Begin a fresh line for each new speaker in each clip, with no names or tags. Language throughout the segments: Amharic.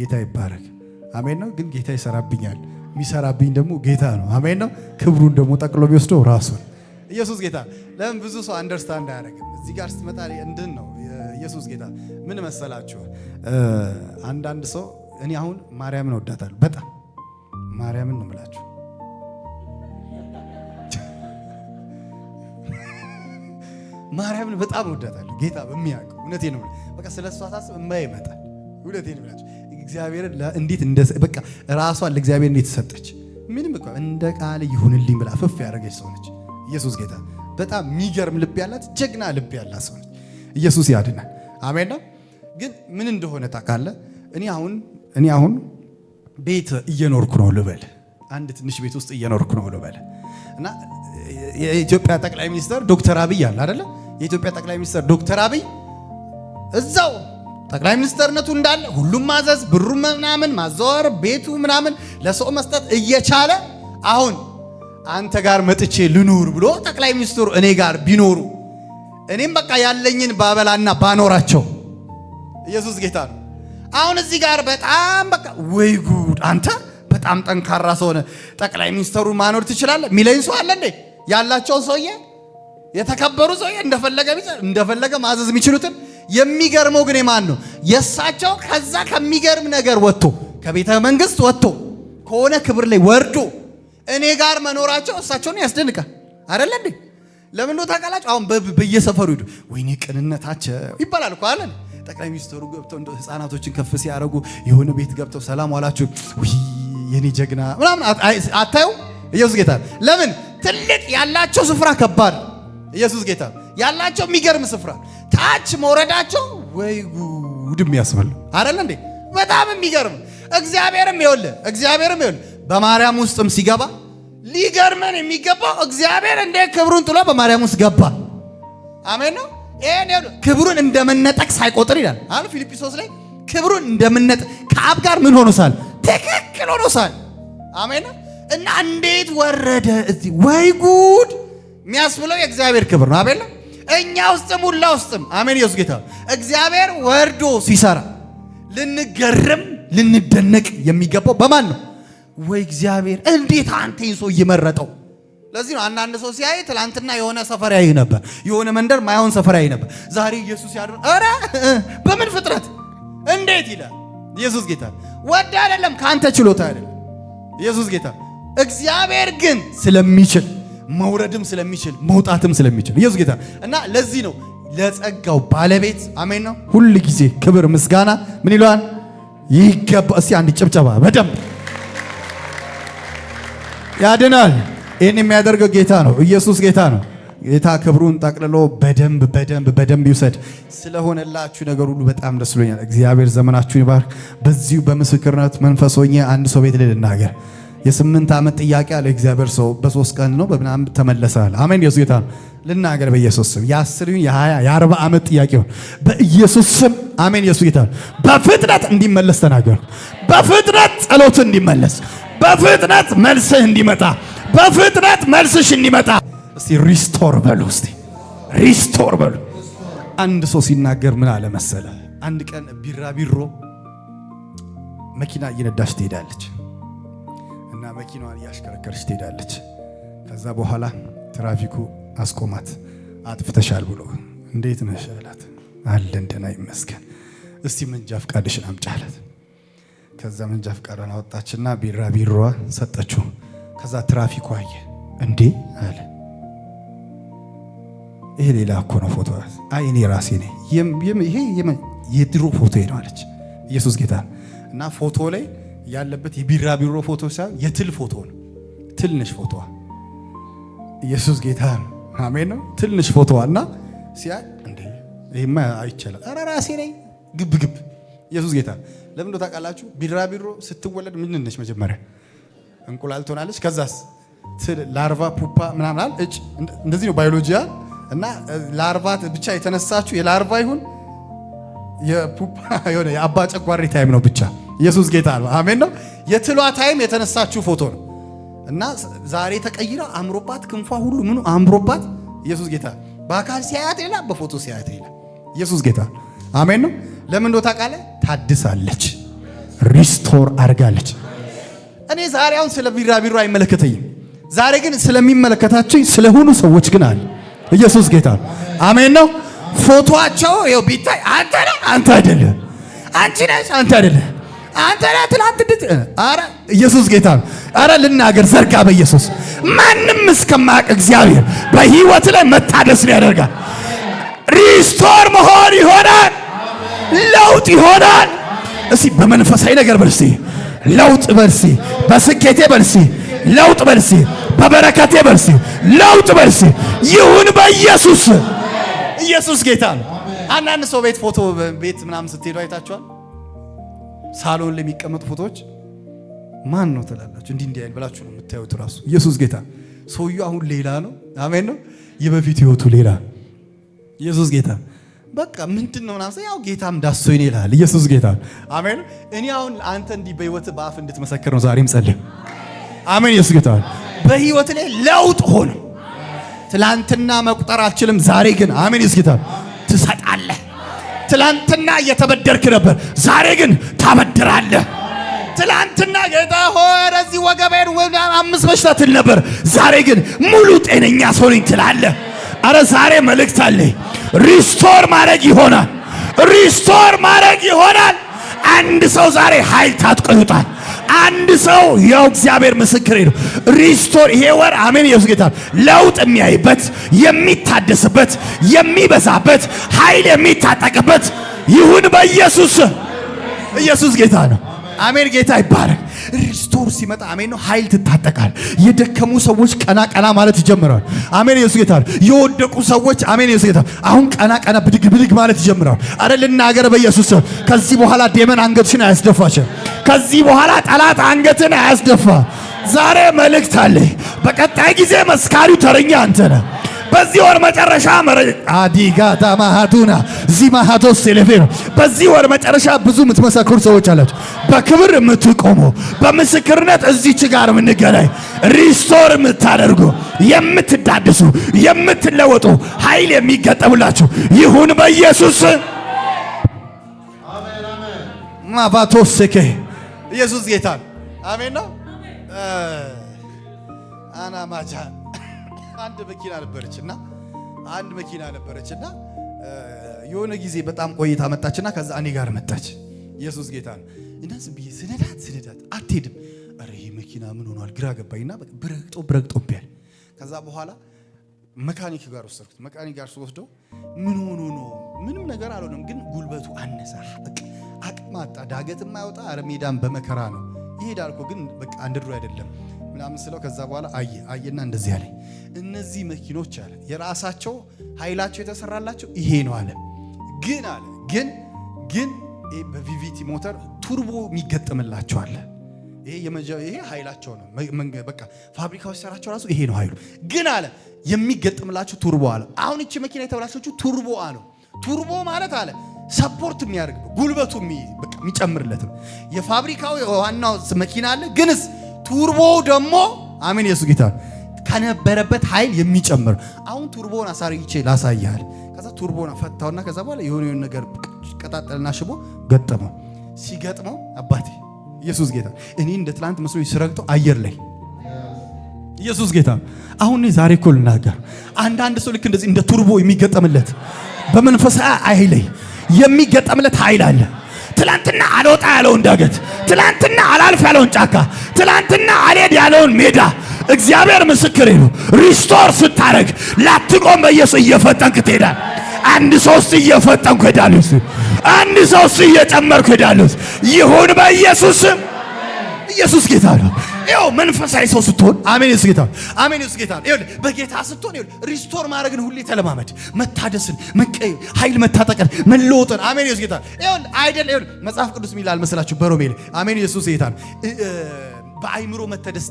ጌታ ይባረክ። አሜን ነው። ግን ጌታ ይሰራብኛል። የሚሰራብኝ ደግሞ ጌታ ነው። አሜን ነው። ክብሩን ደግሞ ጠቅሎ ቢወስደው ራሱን ኢየሱስ ጌታ። ለምን ብዙ ሰው አንደርስታንድ አያደርግም? እዚህ ጋር ስትመጣ እንድን ነው ኢየሱስ ጌታ። ምን መሰላችሁ? አንዳንድ ሰው እኔ አሁን ማርያምን ወዳታለሁ በጣም ማርያምን ነው የምላችሁ። ማርያምን በጣም ወዳታለሁ ጌታ በሚያውቅ እውነቴን ነው። በቃ ስለሷ ሳስብ እማዬ ይመጣል። እውነቴን ነው የምላችሁ። እግዚአብሔርን እንዴት በቃ ራሷን ለእግዚአብሔር እንዴት ተሰጠች። ምንም በቃ እንደ ቃል ይሁንልኝ ብላ ፍፍ ያደረገች ሰው ነች። ኢየሱስ ጌታ በጣም የሚገርም ልብ ያላት ጀግና ልብ ያላት ሰው ነች። ኢየሱስ ያድናል። አሜን ነው። ግን ምን እንደሆነ ታውቃለህ? እኔ አሁን ቤት እየኖርኩ ነው ልበል። አንድ ትንሽ ቤት ውስጥ እየኖርኩ ነው ልበል እና የኢትዮጵያ ጠቅላይ ሚኒስትር ዶክተር አብይ አለ አይደለ? የኢትዮጵያ ጠቅላይ ሚኒስትር ዶክተር አብይ እዛው ጠቅላይ ሚኒስትርነቱ እንዳለ ሁሉም ማዘዝ፣ ብሩ ምናምን ማዘዋወር፣ ቤቱ ምናምን ለሰው መስጠት እየቻለ አሁን አንተ ጋር መጥቼ ልኑር ብሎ ጠቅላይ ሚኒስትሩ እኔ ጋር ቢኖሩ እኔም በቃ ያለኝን ባበላና ባኖራቸው። ኢየሱስ ጌታ ነው። አሁን እዚህ ጋር በጣም በቃ ወይ ጉድ አንተ በጣም ጠንካራ ሰው ነህ፣ ጠቅላይ ሚኒስትሩን ማኖር ትችላለህ ሚለኝ ሰው አለ እንዴ? ያላቸው ሰውዬ የተከበሩ ሰውዬ እንደፈለገ ማዘዝ የሚችሉትን። የሚገርመው ግን የማን ነው? የሳቸው ከዛ ከሚገርም ነገር ወጥቶ ከቤተ መንግስት ወጥቶ ከሆነ ክብር ላይ ወርዶ እኔ ጋር መኖራቸው እሳቸውን ያስደንቃል አይደል እንዴ? ለምን ነው ታውቃላችሁ? አሁን በየሰፈሩ ሂዱ ወይኔ ቅንነታቸው ይባላል እኮ አይደል? ጠቅላይ ሚኒስትሩ ገብተው እንደ ህፃናቶችን ከፍ ሲያደርጉ የሆነ ቤት ገብተው ሰላም ዋላችሁ ወይ የኔ ጀግና ምናምን አታዩ? ኢየሱስ ጌታ። ለምን ትልቅ ያላቸው ስፍራ ከባድ። ኢየሱስ ጌታ ያላቸው የሚገርም ስፍራ ታች መውረዳቸው ወይ ጉድ የሚያስብል አይደል እንዴ? በጣም የሚገርም እግዚአብሔርም ይኸውልህ በማርያም ውስጥም ሲገባ ሊገርመን የሚገባው እግዚአብሔር እንደ ክብሩን ጥሎ በማርያም ውስጥ ገባ። አሜን ነው። ይሄን ክብሩን እንደመነጠቅ ሳይቆጥር ይላል አለ ፊልጵስዩስ ላይ ክብሩን እንደመነጠቅ ከአብ ጋር ምን ሆኖ ሳል ትክክል ሆኖ ሳል። አሜን ነው። እና እንዴት ወረደ እዚህ ወይ ጉድ የሚያስብለው የእግዚአብሔር ክብር ነው። አሜን ነው። እኛ ውስጥም ሁላ ውስጥም አሜን ኢየሱስ ጌታ እግዚአብሔር ወርዶ ሲሰራ ልንገርም ልንደነቅ የሚገባው በማን ነው? ወይ እግዚአብሔር እንዴት አንተን ሰው ይመረጠው። ለዚህ ነው አንዳንድ ሰው ሲያይ ትላንትና የሆነ ሰፈር ያይ ነበር፣ የሆነ መንደር ማይሆን ሰፈር ያይ ነበር። ዛሬ ኢየሱስ ያድር አረ በምን ፍጥረት እንዴት ይላል። ኢየሱስ ጌታ ወደ አይደለም ካንተ ችሎታ አይደለም። ኢየሱስ ጌታ እግዚአብሔር ግን ስለሚችል መውረድም ስለሚችል መውጣትም ስለሚችል ኢየሱስ ጌታ እና ለዚህ ነው ለጸጋው ባለቤት አሜን ነው ሁሉ ጊዜ ክብር ምስጋና ምን ይሏል ይገባ። እስቲ አንድ ጭብጨባ በደንብ ያድናል። ይህን የሚያደርገው ጌታ ነው። ኢየሱስ ጌታ ነው። ጌታ ክብሩን ጠቅልሎ በደንብ ይውሰድ። ስለሆነላችሁ ነገር ሁሉ በጣም ደስ ብሎኛል። እግዚአብሔር ዘመናችሁን ይባርክ። በዚሁ በምስክርነት መንፈስ ሆኜ አንድ ሰው ቤት ላይ ልናገር። የ8 ዓመት ጥያቄ አለ እግዚአብሔር ሰው በ3 ቀን ነው በምናምን ተመለሰል። አሜን ኢየሱስ ጌታ ነው። ልናገር በኢየሱስ ስም የ10 የ20 የ40 ዓመት ጥያቄ ነው በኢየሱስ ስም አሜን ኢየሱስ ጌታ ነው። በፍጥነት እንዲመለስ ተናገር። በፍጥነት ጸሎት እንዲመለስ፣ በፍጥነት መልስህ እንዲመጣ፣ በፍጥነት መልስሽ እንዲመጣ። እስቲ ሪስቶር በሉ፣ እስቲ ሪስቶር በሉ። አንድ ሰው ሲናገር ምን አለ መሰለ? አንድ ቀን ቢራቢሮ መኪና እየነዳች ትሄዳለች እና መኪናዋን እያሽከረከረች ትሄዳለች። ከዛ በኋላ ትራፊኩ አስቆማት። አጥፍተሻል ብሎ እንዴት ነሽ አላት። አለን ደህና ይመስገን። እስቲ መንጃ ፈቃድሽን አምጪ አላት። ከዛ መንጃ ፈቃዷን አወጣችና ቢራቢሮዋ ሰጠችው። ከዛ ትራፊኩ አየ። እንዴ አለ ይሄ ሌላ እኮ ነው ፎቶ። አይ እኔ ራሴ ነኝ ይሄ የድሮ ፎቶ ነው አለች። ኢየሱስ ጌታ እና ፎቶ ላይ ያለበት የቢራቢሮ ፎቶ ሳይሆን የትል ፎቶ ነው። ትልነሽ ፎቶዋ ኢየሱስ ጌታ ነው። አሜን ነው። ትልነሽ ፎቶዋ እና ሲያይ እንዴ ይሄማ አይቻልም። ኧረ ራሴ ነኝ ግብ ኢየሱስ ጌታ። ለምን እንደው ታውቃላችሁ? ቢራቢሮ ስትወለድ ምን ነች? መጀመሪያ እንቁላል ትሆናለች። ከዛስ ላርቫ ፑፓ ምናምን አለ እጭ እንደዚህ ነው ባዮሎጂያ። እና ላርቫ ብቻ የተነሳችሁ የላርቫ ይሁን የፑፓ የሆነ የአባ ጨጓሪ ታይም ነው ብቻ። ኢየሱስ ጌታ ነው። አሜን ነው። የትሏ ታይም የተነሳችሁ ፎቶ ነው። እና ዛሬ ተቀይራ አምሮባት ክንፏ ሁሉ ምኑ አምሮባት ኢየሱስ ጌታ። በአካል ሲያያት ሌላ፣ በፎቶ ሲያያት ሌላ። ኢየሱስ ጌታ አሜን ነው። ለምን እንደው ታውቃለህ? ታድሳለች። ሪስቶር አድርጋለች። እኔ ዛሬ አሁን ስለ ቢራቢሮ አይመለከተኝም። ዛሬ ግን ስለሚመለከታችሁ ስለሆኑ ሰዎች ግን አለ። ኢየሱስ ጌታ ነው። አሜን ነው። ፎቶአቸው ይኸው ቢታይ አንተ ነህ አንተ አይደለም፣ አንቺ ነሽ አንተ አይደለም፣ አንተ ነህ ትላንት እንዴት አረ ኢየሱስ ጌታ ነው። አረ ልናገር ዘርጋ በኢየሱስ ማንም እስከማያውቅ እግዚአብሔር በህይወት ላይ መታደስ ያደርጋል። ሪስቶር መሆን ይሆናል። ለውጥ ይሆናል። እስቲ በመንፈሳዊ ነገር በልሲ ለውጥ በልሲ፣ በስኬቴ በልሲ ለውጥ በልሲ፣ በበረከቴ በልሲ ለውጥ በልሲ ይሁን በኢየሱስ። ኢየሱስ ጌታ ነው። አንዳንድ ሰው ቤት ፎቶ ቤት ምናምን ስትሄዱ አይታችኋል። ሳሎን ላይ የሚቀመጡ ፎቶዎች ማን ነው ትላላችሁ? እንዲህ አይል ብላችሁ ነው የምታዩት ራሱ። ኢየሱስ ጌታ ሰውየው አሁን ሌላ ነው። አሜን ነው። የበፊት ህይወቱ ሌላ። ኢየሱስ ጌታ በቃ ምንድነው ምናምን ያው ጌታም ዳሶኝ ይላል። ኢየሱስ ጌታ አሜን። እኔ አሁን አንተ እንዲህ በህይወት በአፍ እንድትመሰክር ነው ዛሬም ጸልይ። አሜን። ኢየሱስ ጌታ በህይወት ላይ ለውጥ ሆነ። ትላንትና መቁጠር አልችልም፣ ዛሬ ግን አሜን ኢየሱስ ጌታ ትሰጣለህ። ትላንትና እየተበደርክ ነበር፣ ዛሬ ግን ታበድራለህ። ትላንትና ጌታ ሆይ ረዚህ ወገቤን ወደ 5 በሽታ ትል ነበር፣ ዛሬ ግን ሙሉ ጤነኛ ሰው ነኝ ትላለህ። አረ ዛሬ መልእክት አለኝ። ሪስቶር ማድረግ ይሆናል። ሪስቶር ማድረግ ይሆናል። አንድ ሰው ዛሬ ኃይል ታጥቆ ይወጣል። አንድ ሰው ያው እግዚአብሔር ምስክሬ ነው። ሪስቶር ይሄ ወር አሜን ኢየሱስ ጌታ ለውጥ የሚያይበት የሚታደስበት የሚበዛበት ኃይል የሚታጠቅበት ይሁን በኢየሱስ። ኢየሱስ ጌታ ነው። አሜን። ጌታ ይባረክ። ሪስቶር ሲመጣ አሜን ነው ኃይል ትታጠቃል። የደከሙ ሰዎች ቀና ቀና ማለት ይጀምራል። አሜን ኢየሱስ ጌታ። የወደቁ ሰዎች አሜን ኢየሱስ ጌታ አሁን ቀና ቀና ብድግ ብድግ ማለት ይጀምራል። አረ ልናገር በኢየሱስ ከዚህ በኋላ ዴመን አንገትሽን አያስደፋሽም። ከዚህ በኋላ ጠላት አንገትን አያስደፋ። ዛሬ መልእክት አለ። በቀጣይ ጊዜ መስካሪው ተረኛ አንተ ነህ። በዚህ ወር መጨረሻ አዲጋታ ማሃቱና ዚማሃቶስ ሴሌፌሮ በዚህ ወር መጨረሻ ብዙ የምትመሰክሩ ሰዎች አላችሁ። በክብር የምትቆሙ በምስክርነት እዚች ጋር የምንገናኝ ሪስቶር የምታደርጉ የምትዳድሱ የምትለወጡ ኃይል የሚገጠሙላችሁ ይሁን በኢየሱስ። አሜን አሜን። ማባቶስከ ኢየሱስ ጌታ አሜን ነው። አና ማጃ አንድ መኪና ነበረችና የሆነ ጊዜ በጣም ቆይታ መጣችና ከዛ እኔ ጋር መጣች። ኢየሱስ ጌታ ነው። እንደዚህ ብዬ ስነዳት አትሄድም። አረ ይሄ መኪና ምን ሆኗል ግራ ገባኝና ብረግጦብያል። ከዛ በኋላ መካኒክ ጋር ወሰድኩት። መካኒክ ጋር ወስደው ምን ሆኖ ነው? ምንም ነገር አልሆነም፣ ግን ጉልበቱ አነሳ። በቃ አቅም አጣ። ዳገትም አይወጣ። አረ ሜዳም በመከራ ነው ይሄዳል እኮ ግን በቃ አንድሮ አይደለም ምናምን ስለው ከዛ በኋላ አየና እንደዚህ አለ። እነዚህ መኪኖች አለ የራሳቸው ኃይላቸው የተሰራላቸው ይሄ ነው አለ። ግን በቪቪቲ ሞተር ቱርቦ የሚገጠምላቸው አለ። ይሄ ኃይላቸው ነው። በቃ ፋብሪካው ሲሰራቸው ራሱ ይሄ ነው ኃይሉ። ግን አለ የሚገጠምላቸው ቱርቦ አለ። አሁን እቺ መኪና የተበላሸችው ቱርቦ አለ። ቱርቦ ማለት አለ ሰፖርት የሚያደርግ ጉልበቱ የሚጨምርለት ነው። የፋብሪካው ዋናው መኪና አለ ግንስ ቱርቦ ደግሞ አሜን ኢየሱስ ጌታ ከነበረበት ኃይል የሚጨምር። አሁን ቱርቦን አሳርይቼ ላሳያል። ከዛ ቱርቦን ፈታውና ከዛ በኋላ የሆነ ነገር ቀጣጠልና ሽቦ ገጠመው። ሲገጥመው አባቴ ኢየሱስ ጌታ እኔ እንደ ትላንት መስሎ ሲረግጠው አየር ላይ ኢየሱስ ጌታ አሁን ዛሬ እኮ ልናገር አንዳንድ ሰው ልክ እንደዚህ እንደ ቱርቦ የሚገጠምለት በመንፈሳዊ ኃይል የሚገጠምለት ኃይል አለ። ትላንትና አልወጣ ያለውን ዳገት፣ ትላንትና አላልፍ ያለውን ጫካ፣ ትላንትና አልሄድ ያለውን ሜዳ እግዚአብሔር ምስክሬ ነው። ሪስቶር ስታረግ ላትቆም በኢየሱስ እየፈጠንክ ትሄዳል። አንድ ሶስት እየፈጠንኩ ሄዳለሁ። አንድ ሶስት እየጨመርኩ ሄዳለሁ። ይሁን በኢየሱስ። ኢየሱስ ጌታ ነው። ይኸው መንፈሳዊ ሰው ስትሆን አሜን ኢየሱስ ጌታ አሜን ኢየሱስ ጌታ ይኸው በጌታ ስትሆን ይኸው ሪስቶር ማድረግን ሁሌ ተለማመድ። መታደስን፣ መቀየር፣ ኃይል መታጠቅን፣ መለወጥን አሜን ኢየሱስ ጌታ ይኸው አይደል ይኸው መጽሐፍ ቅዱስ የሚል አልመሰላችሁ በሮሜ ላይ አሜን ኢየሱስ ጌታ በአይምሮ መታደስ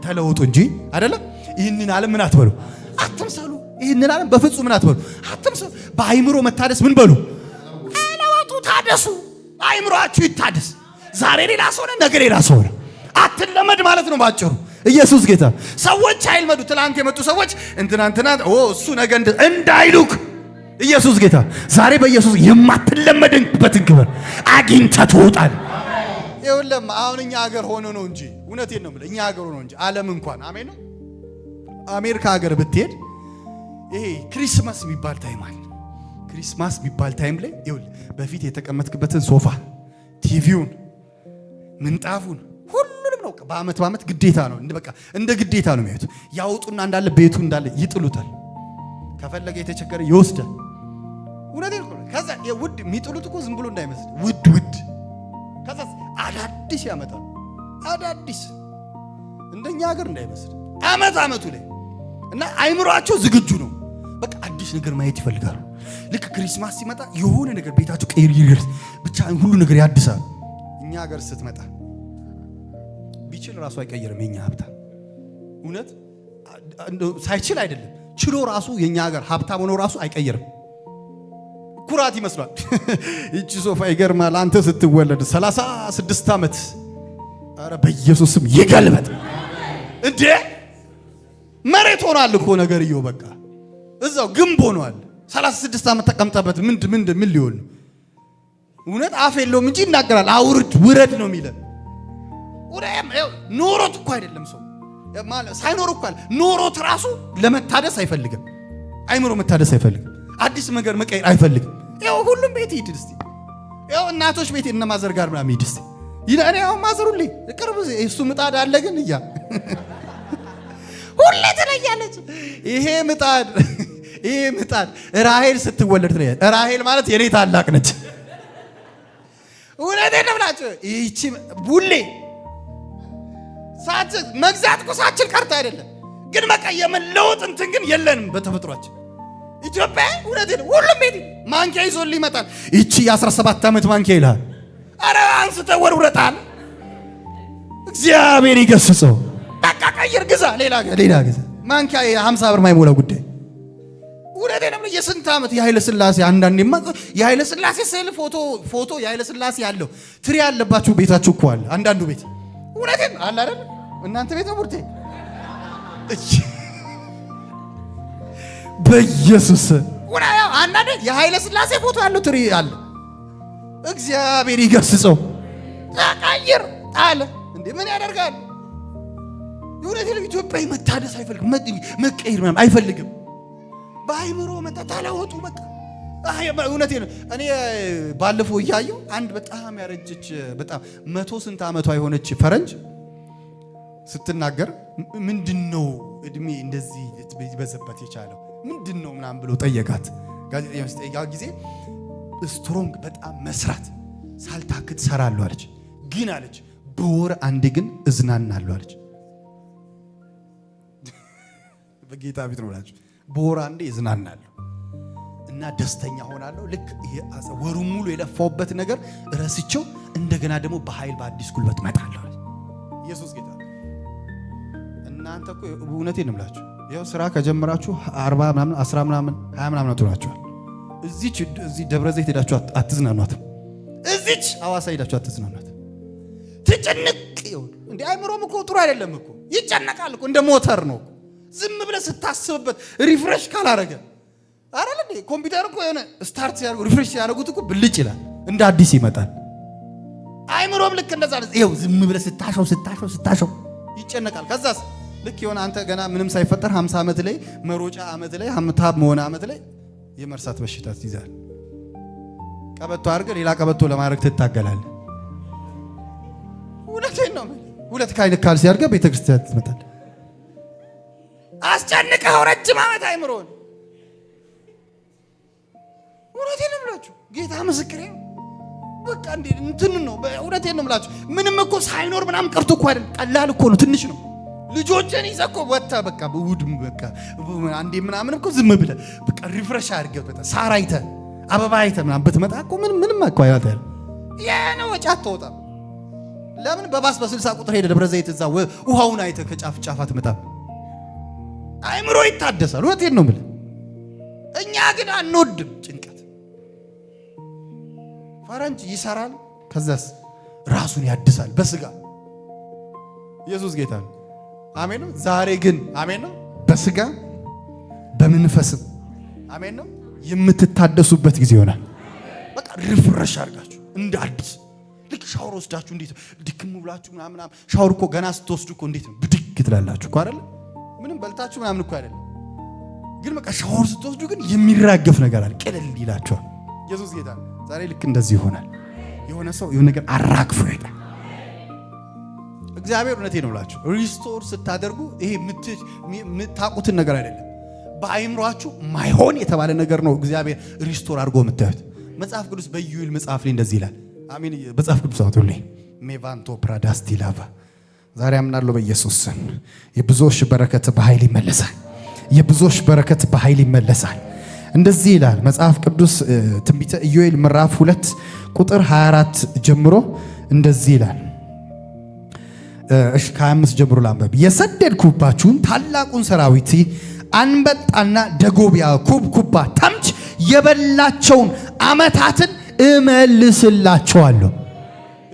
ተለወጡ እንጂ አይደለም ይህንን ዓለም ምን አትበሉ አትምሰሉ። ይህንን ዓለም በፍጹም ምን አትበሉ አትምሰሉ። በአይምሮ መታደስ ምን በሉ ተለወጡ፣ ታደሱ። አይምሮአችሁ ይታደስ። ዛሬ ሌላ ሰው ነው፣ ነገ ሌላ ሰው ነው። አትለመድ ማለት ነው ባጭሩ። ኢየሱስ ጌታ ሰዎች አይልመዱ። ትላንት የመጡ ሰዎች እንትና እሱ ነገ እንዳይሉክ ኢየሱስ ጌታ ዛሬ በኢየሱስ የማትለመድበትን ክብር አግኝተህ ትወጣለህ። ይኸውልህ አሁን እኛ ሀገር ሆኖ ነው እንጂ እውነቴን ነው የምልህ እኛ ሀገር ሆኖ እንጂ ዓለም እንኳን አሜን ነው። አሜሪካ ሀገር ብትሄድ ይሄ ክሪስማስ የሚባል ታይም አለ። ክሪስማስ የሚባል ታይም ላይ ይኸውልህ በፊት የተቀመጥክበትን ሶፋ፣ ቲቪውን፣ ምንጣፉን ሁሉንም ነው በአመት ግዴታ ነው በቃ እንደ ግዴታ ነው የሚያዩት። ያውጡና እንዳለ ቤቱ እንዳለ ይጥሉታል። ከፈለገ የተቸገረ ይወስዳል። እውነቴን ነው። ከዛ ውድ የሚጥሉት እኮ ዝም ብሎ እንዳይመስል ውድ ከዛ አዳዲስ ያመጣል። አዳዲስ እንደኛ ሀገር እንዳይመስል አመቱ ላይ እና አይምሯቸው ዝግጁ ነው። በቃ አዲስ ነገር ማየት ይፈልጋሉ። ልክ ክሪስማስ ሲመጣ የሆነ ነገር ቤታቸው ቀይር ብቻ ሁሉ ነገር ያድሳል። እኛ ሀገር ስትመጣ ቢችል ራሱ አይቀየርም። የኛ ሀብታም እውነት ሳይችል አይደለም ችሎ ራሱ የኛ ሀገር ሀብታም ሆኖ ራሱ አይቀየርም። ኩራት ይመስላል። እቺ ሶፋ ይገርማል። አንተ ስትወለድ 36 ዓመት አረ በኢየሱስም ይገልበጥ እንዴ መሬት ሆኗል እኮ ነገርየው። በቃ እዛው ግንብ ሆኗል። 36 ዓመት ተቀምጠበት ምን ሊሆን ነው? እውነት አፍ የለውም እንጂ ይናገራል። አውርድ ውረድ ነው የሚለው። ኖሮት እኮ አይደለም ሰው ማለት ሳይኖር እኮ አለ ኖሮት ራሱ ለመታደስ አይፈልግም። አይምሮ መታደስ አይፈልግም። አዲስ ነገር መቀየር አይፈልግም። ያው ሁሉም ቤት ሂድ እስቲ ያው እናቶች ቤት እነ ማዘር ጋር ምናምን ሂድ እስቲ እኔ ያው ማዘሩልኝ ቅርብ እሱ ምጣድ አለ ግን እያ ሁሌ ትለያለች። ይሄ ምጣድ ራሔል ስትወለድ ነው። ራሔል ማለት የኔ ታላቅ ነች። እውነቴን ነው ብላችሁ ይቺ ሁሌ ሳት መግዛት ቁሳችን ቀርታ አይደለም ግን በቃ የመለወጥ እንትን ግን የለንም በተፈጥሯችን። ኢትዮጵያ እውነቴን ሁሉም ቤት ማንኪያ ይዞልህ ይመጣል። ይቺ የ17 ዓመት ማንኪያ ይልሃል። አረ አንስተህ ወርውረታል። እግዚአብሔር ይገስጸው። በቃ ቀይር፣ ግዛ፣ ሌላ ግዛ። ማንኪያ 50 ብር ማይሞላ ጉዳይ። እውነቴን ነው። የስንት ዓመት የኃይለ ሥላሴ አንዳንዴማ የኃይለ ሥላሴ ስዕል ፎቶ የኃይለ ሥላሴ ያለው ትሪ ያለባችሁ ቤታችሁ እኮ አለ። አንዳንዱ ቤት እውነቴን አለ አይደል? እናንተ ቤት ነው ቡርቴ በኢየሱስ ወራያ አንዳንዴ የኃይለ ሥላሴ ፎቶ ያለው ትሪ አለ። እግዚአብሔር ይገስጸው። ተቀይር ጣለ እንዴ ምን ያደርጋል? እውነቴን ነው። ኢትዮጵያዊ መታደስ አይፈልግም፣ መቀየር ምናምን አይፈልግም። በአይምሮ ተለወጡ በቃ። እውነቴን ነው። እኔ ባለፈው እያየሁ አንድ በጣም ያረጀች በጣም 100 ስንት ዓመቷ የሆነች ፈረንጅ ስትናገር ምንድነው እድሜ እንደዚህ ሊበዛበት የቻለው ምንድነው ምናምን ብሎ ጠየቃት። ጋዜጠኛው ሲጠይቃት ጊዜ ስትሮንግ በጣም መስራት ሳልታክት ሰራለሁ አለች። ግን አለች በወር አንዴ ግን እዝናናለሁ አለች። በጌታ ፊት ነው አለች። በወር አንዴ እዝናናለሁ እና ደስተኛ ሆናለሁ። ልክ ይሄ ወሩን ሙሉ የለፋውበት ነገር ረስቼው እንደገና ደግሞ በኃይል በአዲስ ጉልበት መጣለሁ አለች። ኢየሱስ ጌታ። እናንተ እኮ እውነቴን ነው የምላችሁ ያው ስራ ከጀመራችሁ 40 ምናምን 10 ምናምን 20 ምናምን አትሆናችኋል። እዚህ ደብረ ዘይት ሄዳችሁ አትዝናኗትም። እዚች ሐዋሳ ሄዳችሁ አትዝናኗትም። ትጨነቅ ይሁን እንዴ አይምሮም እኮ ጥሩ አይደለም እኮ ይጨነቃል እኮ እንደ ሞተር ነው። ዝም ብለህ ስታስብበት ሪፍሬሽ ካላረገ አይደል እንዴ ኮምፒውተር እኮ የሆነ ስታርት ሲያደርጉ ሪፍሬሽ ሲያደርጉት እኮ ብልጭ ይላል፣ እንደ አዲስ ይመጣል። አይምሮም ልክ እንደዛ ነው። ይኸው ዝም ብለህ ስታሸው ይጨነቃል። ከዛስ ልክ የሆነ አንተ ገና ምንም ሳይፈጠር 50 ዓመት ላይ መሮጫ ዓመት ላይ ሀምታብ መሆን ዓመት ላይ የመርሳት በሽታ ይዛል። ቀበቶ አድርገህ ሌላ ቀበቶ ለማድረግ ትታገላለህ። እውነቴን ነው። ሁለት ካልሲ አድርገህ ቤተክርስቲያን ትመጣለህ። አስጨንቀኸው ረጅም ዓመት አይምሮን። እውነቴን ነው የምላችሁ ጌታ ምስክሬ ነው። በቃ እንዴ እንትን ነው። እውነቴን ነው የምላችሁ ምንም እኮ ሳይኖር ምናምን ቀርቶ እኮ አይደል፣ ቀላል እኮ ነው፣ ትንሽ ነው። ልጆችን ይዘህ እኮ ወጥተህ በቃ በውድም በቃ አንዴ ምናምን እኮ ዝም ብለህ በቃ ሪፍሬሽ አድርገህ በቃ ሳር አይተህ አበባ አይተህ ምናምን ብትመጣ እኮ ምንም እኮ አይወጣም። ያን ወጪ አትወጣም። ለምን በባስ በ60 ቁጥር ሄደህ ደብረ ዘይት እዛ ውሃውን አይተህ ከጫፍ ጫፍ አትመጣም። አይምሮ ይታደሳል። እውነቴን ነው የምልህ። እኛ ግን አንወድም ጭንቀት። ፈረንጅ ይሰራል፣ ከዛስ ራሱን ያድሳል በስጋ። ኢየሱስ ጌታ ነው። አሜን ነው። ዛሬ ግን አሜን ነው በስጋ በመንፈስም አሜን ነው የምትታደሱበት ጊዜ ይሆናል። በቃ ሪፍሬሽ አድርጋችሁ እንደ አዲስ ልክ ልክ ሻወር ወስዳችሁ እንዴት ድክም ብላችሁ ምናምን ሻወር እኮ ገና ስትወስዱ እኮ እንዴት ነው ብድግ ትላላችሁ እኮ አይደል? ምንም በልታችሁ ምናምን እኮ አይደለም። ግን በቃ ሻወር ስትወስዱ ግን የሚራገፍ ነገር አለ፣ ቀለል ይላችኋል። ኢየሱስ ጌታ ዛሬ ልክ እንደዚህ ይሆናል። የሆነ ሰው የሆነ ነገር አራግፎ ይሄዳል። እግዚአብሔር እውነቴ ነው ብላችሁ ሪስቶር ስታደርጉ ይሄ የምታውቁትን ነገር አይደለም፣ በአይምሯችሁ ማይሆን የተባለ ነገር ነው እግዚአብሔር ሪስቶር አድርጎ የምታዩት። መጽሐፍ ቅዱስ በኢዩኤል መጽሐፍ ላይ እንደዚህ ይላል። አሜን። መጽሐፍ ቅዱስ አውጡልኝ። ሜቫንቶ ፕራዳስቲ ላቫ ዛሬ አምናለሁ በኢየሱስ ስም የብዙዎች በረከት በኃይል ይመለሳል። የብዙዎች በረከት በኃይል ይመለሳል። እንደዚህ ይላል መጽሐፍ ቅዱስ ትንቢተ ኢዩኤል ምዕራፍ 2 ቁጥር 24 ጀምሮ እንደዚህ ይላል። እሺ ከ25 ጀምሮ ላንበብ። የሰደድኩባችሁን ታላቁን ሰራዊት አንበጣና ደጎቢያ ኩብኩባ ተምች የበላቸውን ዓመታትን እመልስላቸዋለሁ።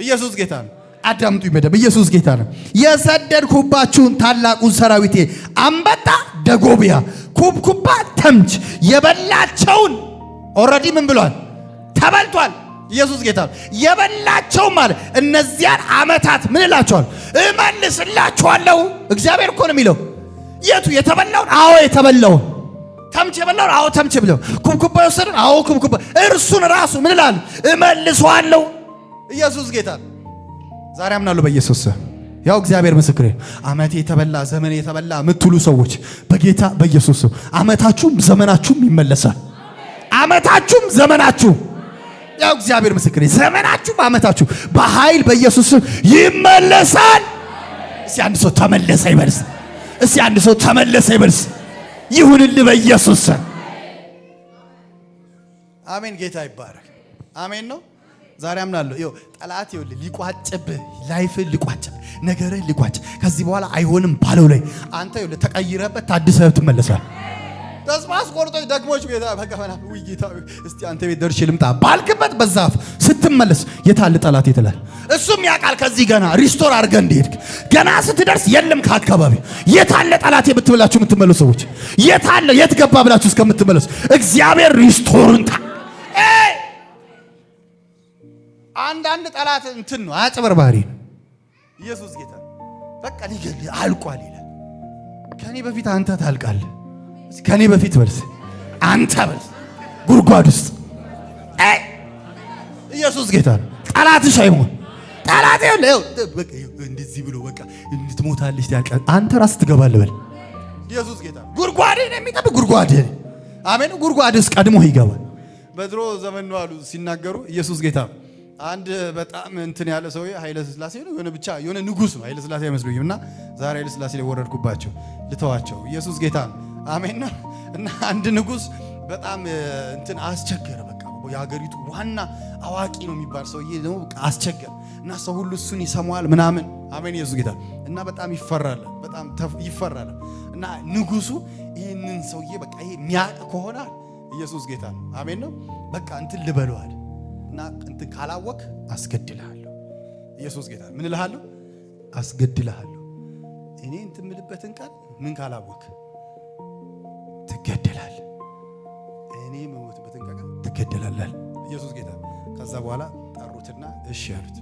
ኢየሱስ ጌታ ነው። አዳምጡ ይመደብ። ኢየሱስ ጌታ ነው። የሰደድኩባችሁን ታላቁን ሰራዊቴ አንበጣ ደጎቢያ ኩብኩባ ተምች የበላቸውን ኦሬዲ ምን ብሏል? ተበልቷል። ኢየሱስ ጌታ ነው። የበላቸው ማለት እነዚያን ዓመታት ምን እላቸዋለሁ? እመልስላቸዋለሁ። እግዚአብሔር እኮ ነው የሚለው። የቱ የተበላውን? አዎ የተበላውን። ተምች የበላውን? አዎ ተምች ብለው። ኩብኩባ የወሰደውን? አዎ ኩብኩባ። እርሱን ራሱ ምን እላለሁ? እመልሰዋለሁ። ኢየሱስ ጌታ ነው። ዛሬ አምናለሁ በኢየሱስ ያው እግዚአብሔር ምስክሬ። ዓመቴ የተበላ ዘመኔ የተበላ የምትሉ ሰዎች በጌታ በኢየሱስ ዓመታችሁም ዘመናችሁም ይመለሳል። ዓመታችሁም ዘመናችሁ ያው እግዚአብሔር ምስክሬ ዘመናችሁ ዓመታችሁ በኃይል በኢየሱስ ይመለሳል። እስቲ አንድ ሰው ተመለሰ ይበልስ። እስቲ አንድ ሰው ተመለሰ ይበልስ። ይሁንልህ በኢየሱስ አሜን። ጌታ ይባረክ። አሜን ነው። ዛሬ አምናለሁ ይኸው ጠላት ይኸውልህ ሊቋጭብህ ላይፍን ሊቋጭብህ ነገርህን ሊቋጭ ከዚህ በኋላ አይሆንም ባለው ላይ አንተ ይኸውልህ ተቀይረህበት ታድሰህ ትመለሳለህ። ተስፋ አስቆርጦኝ ደግሞች ጌታ በቀፈና ወይ ጌታ እስቲ አንተ ቤት ደርሼ ልምጣ ባልክበት በዛፍ ስትመለስ የታለ ጠላት ይትላል። እሱም ያውቃል ከዚህ ገና ሪስቶር አድርገህ እንደሄድክ ገና ስትደርስ የለም ከአካባቢ የታለ ጠላት የምትብላችሁ የምትመለሱ ሰዎች የታለ የት ገባ ብላችሁ እስከምትመለሱ እግዚአብሔር ሪስቶርን አንዳንድ ጠላት እንትን ነው አጭበርባሪ ነው። ኢየሱስ ጌታ በቃ ሊገል አልቋል ይላል። ከኔ በፊት አንተ ታልቃለህ። ከኔ በፊት በልስ አንተ በልስ ጉድጓድ ውስጥ ኢየሱስ ጌታ ነው። ጠላትሽ አይሆን ጠላት ይኸው በቃ እንደዚህ ብሎ በቃ እንድትሞታለሽ ያልቃል። አንተ ራስህ ትገባለህ በል። ኢየሱስ ጌታ ጉድጓድን የሚጠብቅ ጉድጓድ አሜን። ጉድጓድ ውስጥ ቀድሞ ይገባል። በድሮ ዘመን ነው አሉ ሲናገሩ ኢየሱስ ጌታ አንድ በጣም እንትን ያለ ሰውዬ ኃይለ ሥላሴ ነው የሆነ ብቻ የሆነ ንጉስ ነው። ኃይለ ሥላሴ አይመስሉኝም እና ዛሬ ኃይለ ሥላሴ ላይ ወረድኩባቸው ልተዋቸው። ኢየሱስ ጌታ ነው አሜን ነው። እና አንድ ንጉስ በጣም እንትን አስቸገረ። በቃ የሀገሪቱ ዋና አዋቂ ነው የሚባል ሰውዬ ነው አስቸገረ እና ሰው ሁሉ እሱን ይሰማዋል ምናምን አሜን። ኢየሱስ ጌታ እና በጣም ይፈራል፣ በጣም ይፈራል። እና ንጉሱ ይሄንን ሰውዬ በቃ ይሄ የሚያውቅ ከሆነ ኢየሱስ ጌታ ነው አሜን ነው በቃ እንትን ልበለዋል እና እንትን ካላወቅ አስገድልሃለሁ። ኢየሱስ ጌታ ምን እልሃለሁ? አስገድልሃለሁ። እኔ እንትን የምልበትን ቃል ምን ካላወቅ ትገደላለህ። እኔ የምሞትበትን ቃል ትገደላለህ። ኢየሱስ ጌታ ከዛ በኋላ ጠሩትና እሺ ያሉት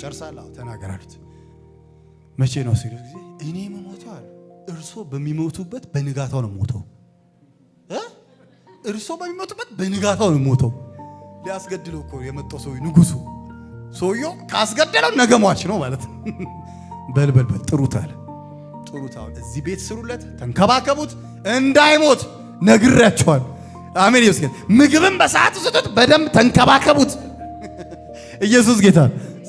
ጨርሳለሁ ተናገር አሉት። መቼ ነው ሲሉት ጊዜ እኔ የምሞተው አሉ እርሶ በሚሞቱበት በንጋታው ነው ሞተው እርሶ በሚሞቱበት በንጋታው ነው ሞተው። ሊያስገድለው እኮ የመጣው ሰው ንጉሱ ሰውየው ካስገደለው ነገ ሟች ነው ማለት ነው። በልበል ጥሩት አለ። ጥሩት አሁን እዚህ ቤት ስሩለት፣ ተንከባከቡት እንዳይሞት ነግሬያቸዋል። አሜን። ኢየሱስ ጌታ ምግብም በሰዓቱ ስጡት፣ በደንብ ተንከባከቡት። ኢየሱስ ጌታ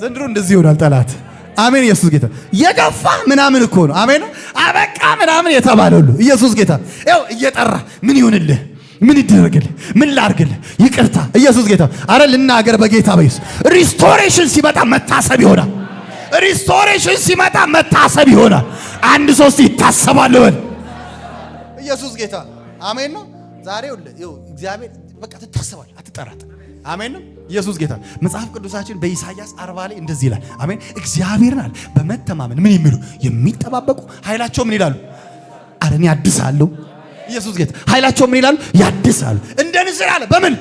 ዘንድሮ እንደዚህ ይሆናል ጠላት። አሜን። ኢየሱስ ጌታ የገፋ ምናምን እኮ ነው አሜን። አበቃ ምናምን የተባለ ሁሉ ኢየሱስ ጌታ ያው እየጠራ ምን ይሁንልህ ምን ይደረግልህ ምን ላርግልህ ይቅርታ ኢየሱስ ጌታ አረ ልናገር በጌታ በኢየሱስ ሪስቶሬሽን ሲመጣ መታሰብ ይሆናል። ሪስቶሬሽን ሲመጣ መታሰብ ይሆናል። አንድ ሰው ይታሰባል በል ኢየሱስ ጌታ አሜን ነው። ዛሬ ይኸው እግዚአብሔር በቃ ትታሰባል አትጠራጥ አሜን ነው። ኢየሱስ ጌታ መጽሐፍ ቅዱሳችን በኢሳይያስ 40 ላይ እንደዚህ ይላል አሜን። እግዚአብሔርን አለ በመተማመን ምን የሚሉ የሚጠባበቁ ኃይላቸው ምን ይላሉ? አረ እኔ አድሳለሁ። ኢየሱስ ጌታ ኃይላቸው ምን ይላሉ? ያድሳሉ እንደ ንስር አለ በምን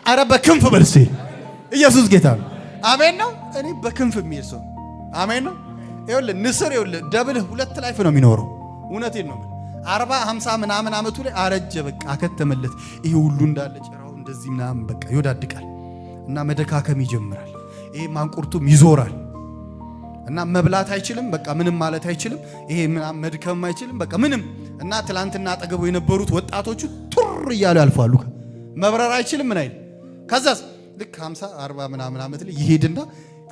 አረ በክንፍ በልሴ ኢየሱስ ጌታ አሜን ነው። እኔ በክንፍ የሚሄድ ሰው አሜን ነው። ይኸውልህ ንስር ይኸውልህ ደብል ሁለት ላይፍ ነው የሚኖረው። እውነቴን ነው። 40 50 ምናምን አመቱ ላይ አረጀ፣ በቃ አከተመለት። ይሄ ሁሉ እንዳለ ጭራው እንደዚህ ምናምን በቃ ይወዳድቃል እና መደካከም ይጀምራል። ይሄ ማንቁርቱም ይዞራል እና መብላት አይችልም፣ በቃ ምንም ማለት አይችልም። ይሄ ምናምን መድከም አይችልም፣ በቃ ምንም። እና ትላንትና አጠገቡ የነበሩት ወጣቶቹ ቱር እያሉ ያልፋሉ። መብረር አይችልም ምን አይል። ከዛስ ልክ 50 40 ምናምን አመት ላይ ይሄድና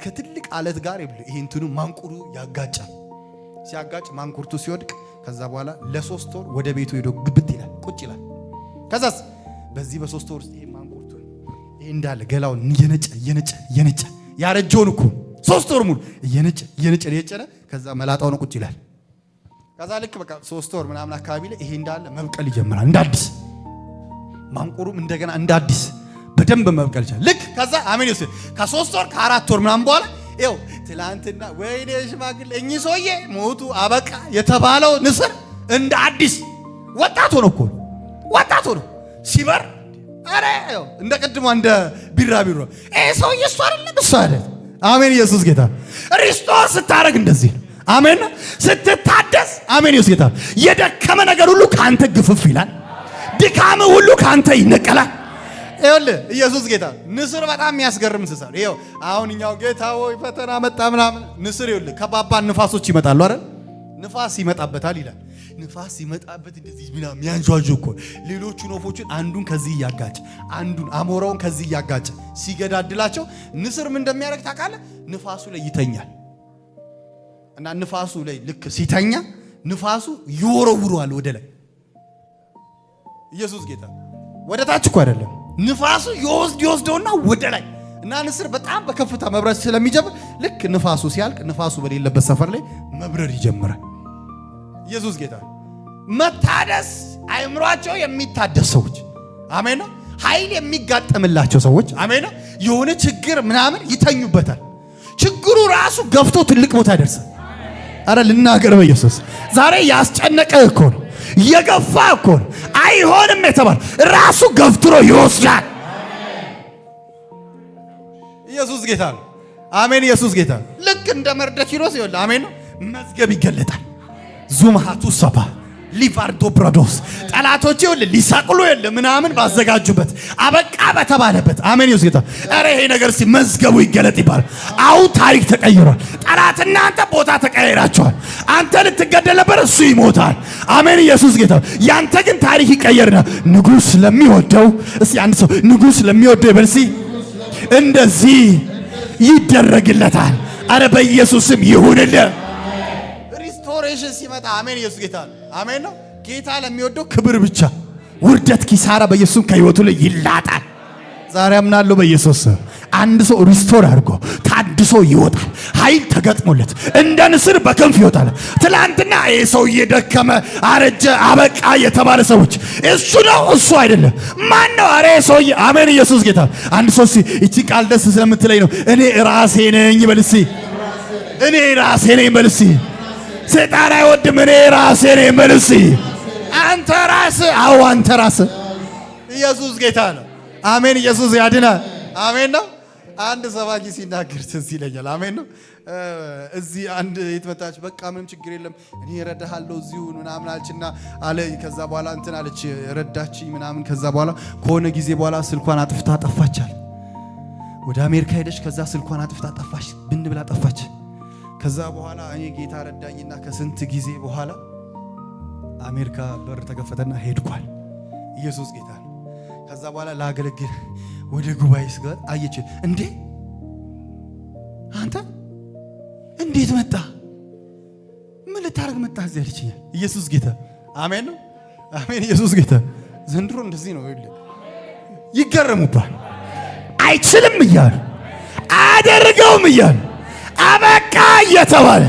ከትልቅ አለት ጋር ይሄ እንትኑ ማንቁሩ ያጋጫል። ሲያጋጭ ማንቁርቱ ሲወድቅ ከዛ በኋላ ለ3 ወር ወደ ቤቱ ሄዶ ግብት ይላል፣ ቁጭ ይላል። ከዛስ በዚህ በ3 ወር ውስጥ ይሄ ማንቁርቱ ይሄ እንዳለ ገላውን እየነጨ ያረጀውን እኮ 3 ወር ሙሉ እየነጨ ከዛ መላጣው ነው ቁጭ ይላል። ከዛ ልክ በቃ 3 ወር ምናምን አካባቢ ላይ ይሄ እንዳለ መብቀል ይጀምራል። እንዳዲስ ማንቁሩም እንደገና እንዳዲስ በደንብ መብቀል ይችላል። ልክ ከዛ አሜን ይወስድ ከ3 ወር ከ4 ወር ምናምን በኋላ ይኸው ትላንትና ወይኔ ሽማግሌ እኚህ ሰውዬ ሞቱ አበቃ የተባለው ንስር እንደ አዲስ ወጣት ሆኖ እኮ ወጣት ሆኖ ሲበር አረ ይኸው እንደ ቀድሞ እንደ ቢራቢሮ ሰውዬ እሱ አይደለም እሱ አይደለም። አሜን ኢየሱስ ጌታ። ሪስቶር ስታረግ እንደዚህ አሜን ስትታደስ አሜን ኢየሱስ ጌታ። የደከመ ነገር ሁሉ ካንተ ግፍፍ ይላል። ድካም ሁሉ ካንተ ይነቀላል። ይኸውልህ ኢየሱስ ጌታ። ንስር በጣም የሚያስገርም እንስሳ ነው። ይኸው አሁን እኛው ጌታ ሆይ ፈተና መጣ ምናምን ንስር ይኸውልህ ከባባን ንፋሶች ይመጣሉ አይደል? ንፋስ ይመጣበታል ይላል። ንፋስ ይመጣበት እንደዚህ ምናምን ያንጇጆ እኮ ሌሎቹን ወፎችን አንዱን ከዚህ እያጋጨ አንዱን አሞራውን ከዚህ እያጋጨ ሲገዳድላቸው ንስር ምን እንደሚያደርግ ታውቃለህ? ንፋሱ ላይ ይተኛል እና ንፋሱ ላይ ልክ ሲተኛ ንፋሱ ይወረውረዋል ወደ ላይ። ኢየሱስ ጌታ። ወደ ታች እኮ አይደለም ንፋሱ ይወስደውና ወደ ላይ እና ንስር በጣም በከፍታ መብረር ስለሚጀምር ልክ ንፋሱ ሲያልቅ ንፋሱ በሌለበት ሰፈር ላይ መብረር ይጀምራል። ኢየሱስ ጌታ። መታደስ አይምሯቸው የሚታደስ ሰዎች አሜን ነው። ኃይል የሚጋጠምላቸው ሰዎች አሜን ነው። የሆነ ችግር ምናምን ይተኙበታል። ችግሩ ራሱ ገፍቶ ትልቅ ቦታ ይደርሳል። አረ ልናገር በኢየሱስ ዛሬ ያስጨነቀህ እኮ ነው የገፋ እኮ ነው አይሆንም የተባለ ራሱ ገፍትሮ ይወስዳል። ኢየሱስ ጌታ ነው። አሜን ኢየሱስ ጌታ። ልክ እንደ መርደኪሮስ ይኸውልህ አሜን ነው መዝገብ ይገለጣል። ዙምሃቱ ሰባ ሊቫርዶ ብራዶስ ጠላቶች ይኸውልህ ሊሳቅሉ የለ ምናምን ባዘጋጁበት አበቃ በተባለበት አሜን ኢየሱስ ጌታ። አረ ይሄ ነገር መዝገቡ ይገለጥ ይባል። አሁን ታሪክ ተቀይሯል። ጠላትና አንተ ቦታ ተቀያይራቸዋል። አንተ ልትገደል ነበር፣ እሱ ይሞታል። አሜን ኢየሱስ ጌታ። ያንተ ግን ታሪክ ይቀየርና ንጉስ ለሚወደው እስቲ አንድ ሰው ንጉስ ለሚወደው ይበልሲ እንደዚህ ይደረግለታል። አረ በኢየሱስም ይሁንልህ። ሪስቶሬሽን ሲመጣ አሜን ኢየሱስ ጌታ አሜን ነው። ጌታ ለሚወደው ክብር ብቻ ውርደት ኪሳራ በኢየሱስ ከህይወቱ ላይ ይላጣል። ዛሬ አምናለሁ በኢየሱስ አንድ ሰው ሪስቶር አድርጎ ታድሶ ይወጣል። ኃይል ተገጥሞለት እንደ ንስር በክንፍ ይወጣል። ትላንትና ይሄ ሰው እየደከመ አረጀ አበቃ የተባለ ሰዎች እሱ ነው እሱ አይደለም። ማን ነው? አሬ ሰው አሜን ኢየሱስ ጌታ። አንድ ሰው እቺ ቃል ደስ ስለምትለኝ ነው። እኔ ራሴ ነኝ በልሲ እኔ ራሴ ነኝ በልሲ ሰይጣን አይወድም። እኔ ራሴ ነኝ በልሲ አንተ ራስህ አው አንተ ራስህ። ኢየሱስ ጌታ ነው። አሜን ኢየሱስ ያድናል። አሜን ነው። አንድ ሰባኪ ሲናገር ትዝ ይለኛል። አሜን ነው። እዚህ አንድ የተመጣች በቃ ምንም ችግር የለም እኔ እረዳሃለሁ እዚሁ ምናምን አለችና አለ። ከዛ በኋላ እንትን አለች ረዳችኝ ምናምን። ከዛ በኋላ ከሆነ ጊዜ በኋላ ስልኳን አጥፍታ ጠፋቻል። ወደ አሜሪካ ሄደች። ከዛ ስልኳን አጥፍታ ጠፋች፣ ብን ብላ ጠፋች። ከዛ በኋላ እኔ ጌታ ረዳኝና ከስንት ጊዜ በኋላ አሜሪካ በር ተከፈተና ሄድኳል። ኢየሱስ ጌታ ነው። ከዛ በኋላ ላገለግል ወደ ጉባኤ ስገባ አየች። እንዴ አንተ እንዴት መጣ? ምን ልታረግ መጣ? እዚህ አለችኝ። ኢየሱስ ጌታ አሜን ነው። አሜን ኢየሱስ ጌታ። ዘንድሮ እንደዚህ ነው። ይገረሙባል። አይችልም እያሉ አያደርገውም እያሉ አበቃ እየተባለ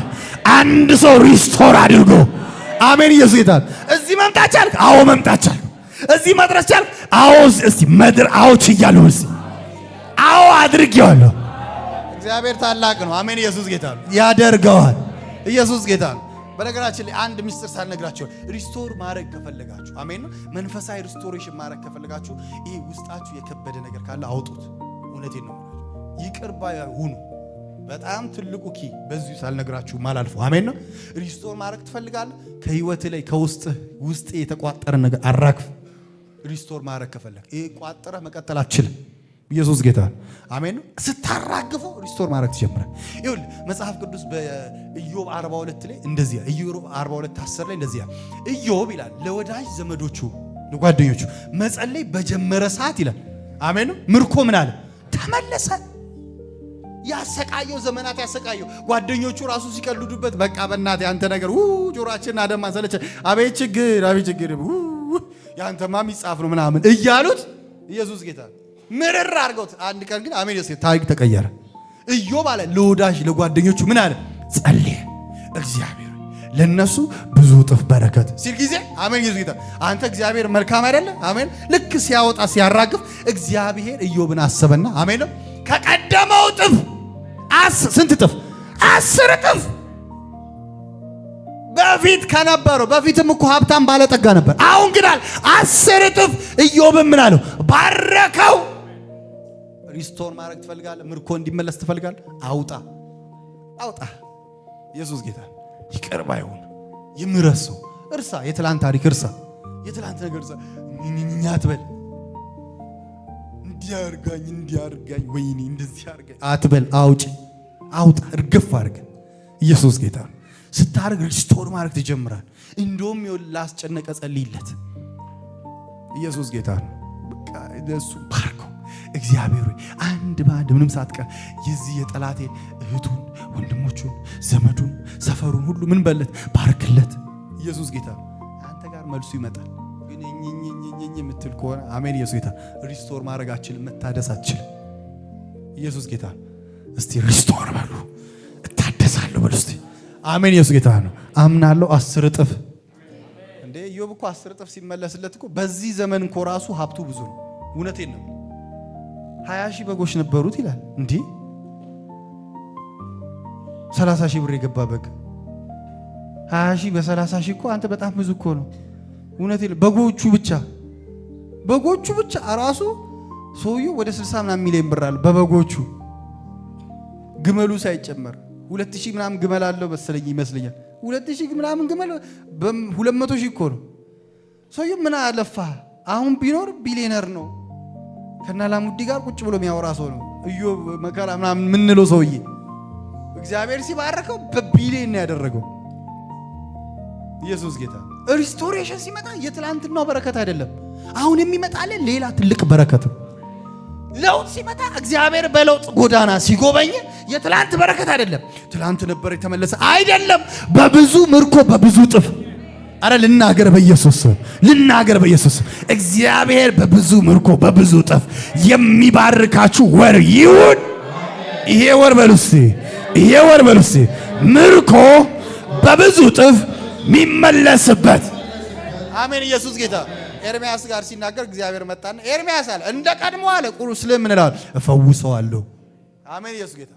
አንድ ሰው ሪስቶር አድርጎ አሜን ኢየሱስ ጌታ። እዚህ መምጣት ቻልክ? አዎ መምጣት ቻልክ። እዚህ መድረስ ቻልክ? አዎ። እስቲ መድር አዎ ችያለሁ። እስቲ አዎ አድርጌዋለሁ። እግዚአብሔር ታላቅ ነው። አሜን ኢየሱስ ጌታ ነው። ያደርገዋል። ኢየሱስ ጌታ ነው። በነገራችን ላይ አንድ ምስጢር ሳልነግራችሁ ሪስቶር ማድረግ ከፈለጋችሁ አሜን ነው። መንፈሳዊ ሪስቶሬሽን ማድረግ ከፈለጋችሁ ይሄ ውስጣችሁ የከበደ ነገር ካለ አውጡት። እውነቴን ነው። ይቅር ባይ ሁኑ። በጣም ትልቁ ኪ በዚህ ሳልነግራችሁ ማላልፉ አሜን ነው። ሪስቶር ማድረግ ትፈልጋለህ? ከህይወት ላይ ውስጥ የተቋጠረ ነገር አራግፍ። ሪስቶር ማድረግ ከፈለክ ይሄ ቋጠረህ መቀጠል አትችልም። ኢየሱስ ጌታ አሜን ነው። ስታራግፉ ሪስቶር ማድረግ ትጀምራለህ። ይሁን መጽሐፍ ቅዱስ በኢዮብ 42 ላይ እንደዚህ ኢዮብ 42:10 ላይ እንደዚህ ኢዮብ ይላል ለወዳጅ ዘመዶቹ ለጓደኞቹ መጸለይ በጀመረ ሰዓት ይላል አሜን ነው ምርኮ ምን አለ ተመለሰ። ያሰቃየው ዘመናት ያሰቃየው ጓደኞቹ ራሱ ሲቀልዱበት በቃ በእናትህ ያንተ ነገር ጆሮአችንን አደማ ሰለቸ አቤት ችግር ያንተማ የሚጻፍ ነው ምናምን እያሉት ኢየሱስ ጌታ ምርር አድርገውት አንድ ቀን ግን አሜን ኢየሱስ ታሪክ ተቀየረ። ኢዮብ አለ ለወዳጅ ለጓደኞቹ ምን አለ ጸልየ እግዚአብሔር ለነሱ ብዙ እጥፍ በረከት ሲል ጊዜ አሜን ኢየሱስ ጌታ አንተ እግዚአብሔር መልካም አይደለ አሜን። ልክ ሲያወጣ ሲያራግፍ እግዚአብሔር ኢዮብን አሰበና አሜን ከቀደመው እጥፍ ስንት እጥፍ 10 እጥፍ በፊት ከነበረው በፊትም እኮ ሀብታም ባለጠጋ ነበር። አሁን ግን አለ 10 እጥፍ ኢዮብን ምን አለው ባረከው። ሪስቶር ማድረግ ትፈልጋለህ? ምርኮ እንዲመለስ ትፈልጋለህ? አውጣ ኢየሱስ ጌታ ይቅር ባይሆን ይምረሰው እርሳ የትላንት ታሪክ እርሳ የትላንት ነገር እርሳ አትበል። እንዲያርጋኝ ወይኔ እንደዚህ አርጋኝ አትበል። አውጣ እርግፍ አድርግ። ኢየሱስ ጌታ ስታርግ ሪስቶር ማድረግ ትጀምራል። እንደውም ላስጨነቀ ጸልይለት። ኢየሱስ ጌታ በቃ እሱ ባርኮ እግዚአብሔር አንድ ባንድ ምንም ሳትቀር የዚህ የጠላቴ እህቱን ወንድሞቹን ዘመዱን ሰፈሩን ሁሉ ምን በለት ባርክለት። ኢየሱስ ጌታ አንተ ጋር መልሱ ይመጣል። ግን እኝኝኝኝ የምትል ከሆነ አሜን ኢየሱስ ጌታ ሪስቶር ማድረግ አትችልም፣ መታደስ አትችልም። ኢየሱስ ጌታ እስቲ ሪስቶር በሉ እታደሳለሁ በሉ እስቲ አሜን ኢየሱስ ጌታ ነው። አምናለሁ 10 እጥፍ እንዴ ኢዮብ እኮ 10 እጥፍ ሲመለስለት እኮ በዚህ ዘመን እኮ ራሱ ሀብቱ ብዙ ነው። እውነቴን ነው። 20,000 በጎች ነበሩት ይላል እንዴ 30,000 ብር የገባ በግ 20,000 በ30,000 እኮ አንተ በጣም ብዙ እኮ ነው። እውነቴን በጎቹ ብቻ ራሱ ሰውየው ወደ 60 ምናምን ሚሊዮን ብር አለ በበጎቹ ግመሉ ሳይጨመር 2,000 ምናምን ግመል አለው መሰለኝ ይመስለኛል። 2,000 ምናምን ግመል በ200,000 እኮ ነው። ሰውየው ምን አለፋ አሁን ቢኖር ቢሊየነር ነው። ከናላሙዲ ጋር ቁጭ ብሎ የሚያወራ ሰው ነው። ኢዮብ መከራ ምናምን ምንለው ሰውዬ እግዚአብሔር ሲባረከው በቢሊየን ነው ያደረገው። ኢየሱስ ጌታ ሪስቶሬሽን ሲመጣ የትላንትናው በረከት አይደለም አሁን የሚመጣልን ሌላ ትልቅ በረከት ነው። ለውጥ ሲመጣ እግዚአብሔር በለውጥ ጎዳና ሲጎበኝ የትላንት በረከት አይደለም ትላንት ነበር የተመለሰ አይደለም በብዙ ምርኮ በብዙ ጥፍ። አረ ልናገር በኢየሱስ እግዚአብሔር በብዙ ምርኮ በብዙ ጥፍ የሚባርካችሁ ወር ይሁን። ይሄ ወር በሉስ ምርኮ በብዙ ጥፍ የሚመለስበት አሜን ኢየሱስ ጌታ። ኤርሚያስ ጋር ሲናገር እግዚአብሔር መጣና ኤርሚያስ አለ እንደ ቀድሞ አለ ቁስልህን ምን እላለሁ እፈውሰዋለሁ። አሜን ኢየሱስ ጌታ